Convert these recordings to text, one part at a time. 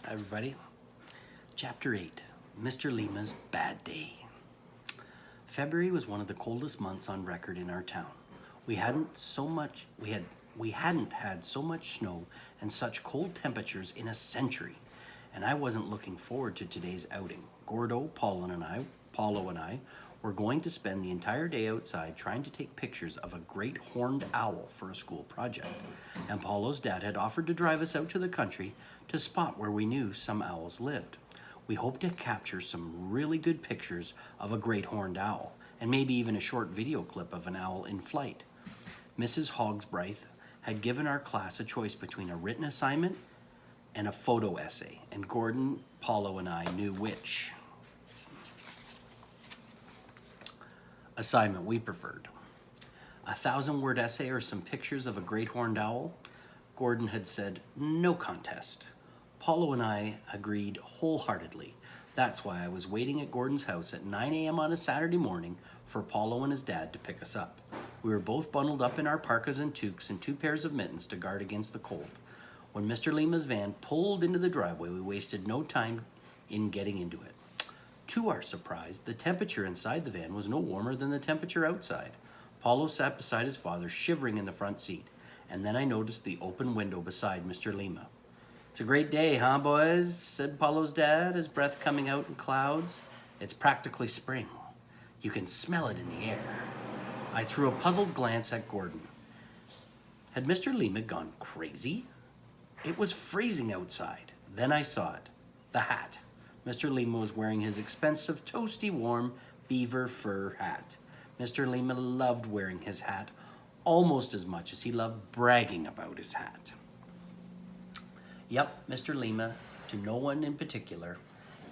Hi everybody. Chapter 8, Mr. Lima's Bad Day. February was one of the coldest months on record in our town. We hadn't had so much snow and such cold temperatures in a century, and I wasn't looking forward to today's outing. Gordo, Paulo and I were going to spend the entire day outside trying to take pictures of a great horned owl for a school project. And Paulo's dad had offered to drive us out to the country to a spot where we knew some owls lived. We hoped to capture some really good pictures of a great horned owl, and maybe even a short video clip of an owl in flight. Mrs. Hogsbrythe had given our class a choice between a written assignment and a photo essay, and Gordon, Paulo, and I knew which assignment we preferred. A 1,000-word essay or some pictures of a great horned owl? Gordon had said no contest. Paulo and I agreed wholeheartedly. That's why I was waiting at Gordon's house at 9 a.m. on a Saturday morning for Paulo and his dad to pick us up. We were both bundled up in our parkas and toques and 2 pairs of mittens to guard against the cold. When Mr. Lima's van pulled into the driveway, we wasted no time in getting into it. To our surprise, the temperature inside the van was no warmer than the temperature outside. Paulo sat beside his father, shivering in the front seat, and then I noticed the open window beside Mr. Lima. "It's a great day, huh, boys?" said Paulo's dad, his breath coming out in clouds. "It's practically spring. You can smell it in the air." I threw a puzzled glance at Gordon. Had Mr. Lima gone crazy? It was freezing outside. Then I saw it. The hat. Mr. Lima was wearing his expensive, toasty, warm beaver fur hat. Mr. Lima loved wearing his hat almost as much as he loved bragging about his hat. Yep, Mr. Lima, to no one in particular,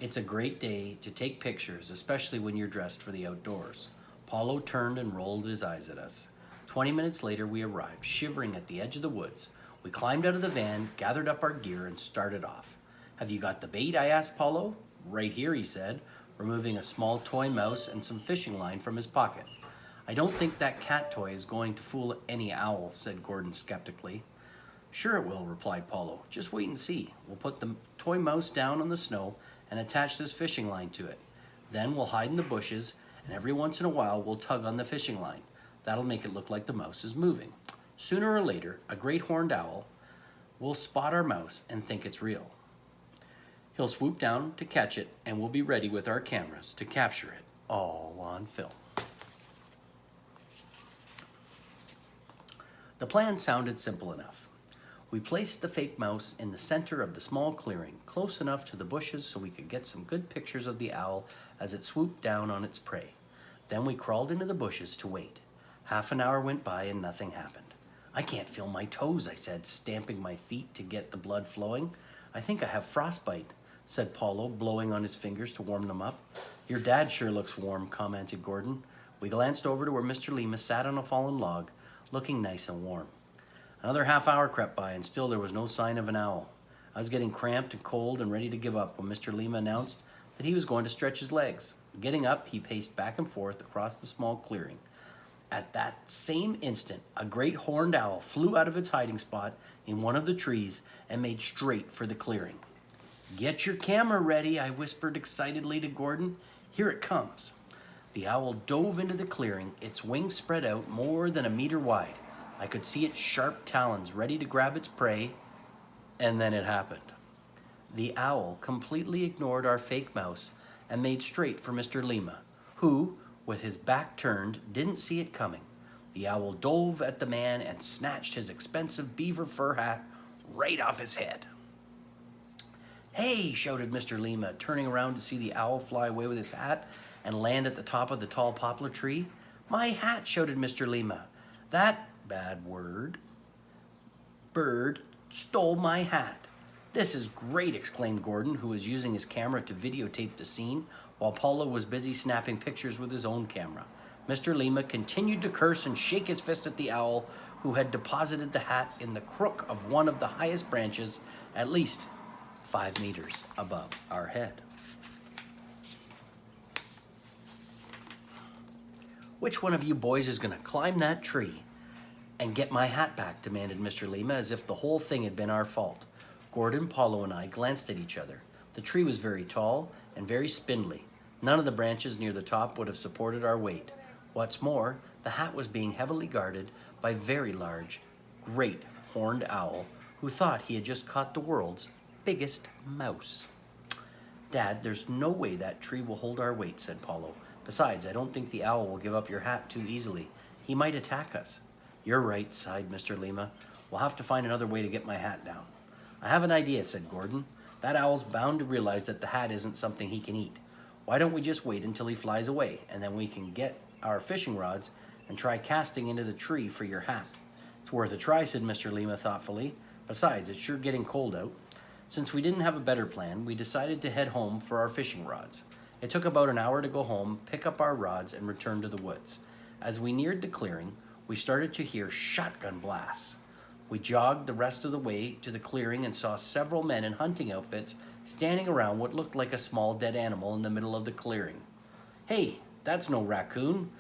it's a great day to take pictures, especially when you're dressed for the outdoors. Paulo turned and rolled his eyes at us. 20 minutes later, we arrived, shivering at the edge of the woods. We climbed out of the van, gathered up our gear, and started off. "Have you got the bait?" I asked Paulo. "Right here," he said, removing a small toy mouse and some fishing line from his pocket. "I don't think that cat toy is going to fool any owl," said Gordon skeptically. "Sure it will," replied Paulo. "Just wait and see. We'll put the toy mouse down on the snow and attach this fishing line to it. Then we'll hide in the bushes, and every once in a while we'll tug on the fishing line. That'll make it look like the mouse is moving. Sooner or later, a great horned owl will spot our mouse and think it's real. He'll swoop down to catch it, and we'll be ready with our cameras to capture it all on film." The plan sounded simple enough. We placed the fake mouse in the center of the small clearing, close enough to the bushes so we could get some good pictures of the owl as it swooped down on its prey. Then we crawled into the bushes to wait. Half an hour went by and nothing happened. "I can't feel my toes," I said, stamping my feet to get the blood flowing. "I think I have frostbite," said Paulo, blowing on his fingers to warm them up. "Your dad sure looks warm," commented Gordon. We glanced over to where Mr. Lima sat on a fallen log, looking nice and warm. Another half hour crept by, and still there was no sign of an owl. I was getting cramped and cold and ready to give up when Mr. Lima announced that he was going to stretch his legs. Getting up, he paced back and forth across the small clearing. At that same instant, a great horned owl flew out of its hiding spot in one of the trees and made straight for the clearing. "Get your camera ready," I whispered excitedly to Gordon. "Here it comes." The owl dove into the clearing, its wings spread out more than a meter wide. I could see its sharp talons ready to grab its prey, and then it happened. The owl completely ignored our fake mouse and made straight for Mr. Lima, who, with his back turned, didn't see it coming. The owl dove at the man and snatched his expensive beaver fur hat right off his head. "Hey!" shouted Mr. Lima, turning around to see the owl fly away with his hat and land at the top of the tall poplar tree. "My hat!" shouted Mr. Lima. "That bad bird stole my hat." "This is great!" exclaimed Gordon, who was using his camera to videotape the scene, while Paulo was busy snapping pictures with his own camera. Mr. Lima continued to curse and shake his fist at the owl, who had deposited the hat in the crook of one of the highest branches, at least 5 meters above our head. "Which one of you boys is going to climb that tree and get my hat back?" demanded Mr. Lima, as if the whole thing had been our fault. Gordon, Paulo, and I glanced at each other. The tree was very tall and very spindly. None of the branches near the top would have supported our weight. What's more, the hat was being heavily guarded by a very large, great horned owl who thought he had just caught the world's biggest mouse. Dad, there's no way that tree will hold our weight, said Paulo. Besides, I don't think the owl will give up your hat too easily. He might attack us. You're right, sighed Mr. Lima. We'll have to find another way to get my hat down. I have an idea, said Gordon. That owl's bound to realize that the hat isn't something he can eat. Why don't we just wait until he flies away, and then we can get our fishing rods and try casting into the tree for your hat. It's worth a try, said Mr. Lima thoughtfully. Besides, it's sure getting cold out. Since we didn't have a better plan, we decided to head home for our fishing rods. It took about an hour to go home, pick up our rods, and return to the woods. As we neared the clearing, we started to hear shotgun blasts. We jogged the rest of the way to the clearing and saw several men in hunting outfits standing around what looked like a small dead animal in the middle of the clearing. Hey, that's no raccoon,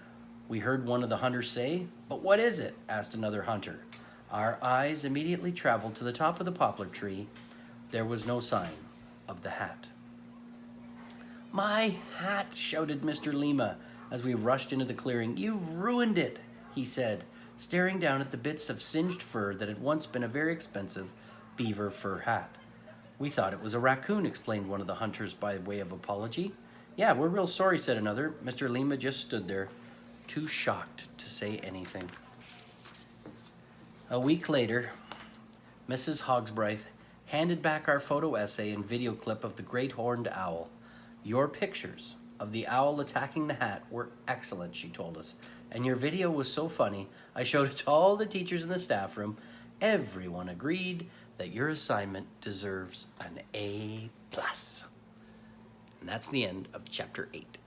we heard one of the hunters say. But what is it? Asked another hunter. Our eyes immediately traveled to the top of the poplar tree. There was no sign of the hat. My hat, shouted Mr. Lima as we rushed into the clearing. You've ruined it, he said, staring down at the bits of singed fur that had once been a very expensive beaver fur hat. We thought it was a raccoon, explained one of the hunters by way of apology. Yeah, we're real sorry, said another. Mr. Lima just stood there, too shocked to say anything. A week later, Mrs. Hogsbrythe handed back our photo essay and video clip of the great horned owl. Your pictures of the owl attacking the hat were excellent, she told us. And your video was so funny, I showed it to all the teachers in the staff room. Everyone agreed that your assignment deserves an A+. And that's the end of chapter 8.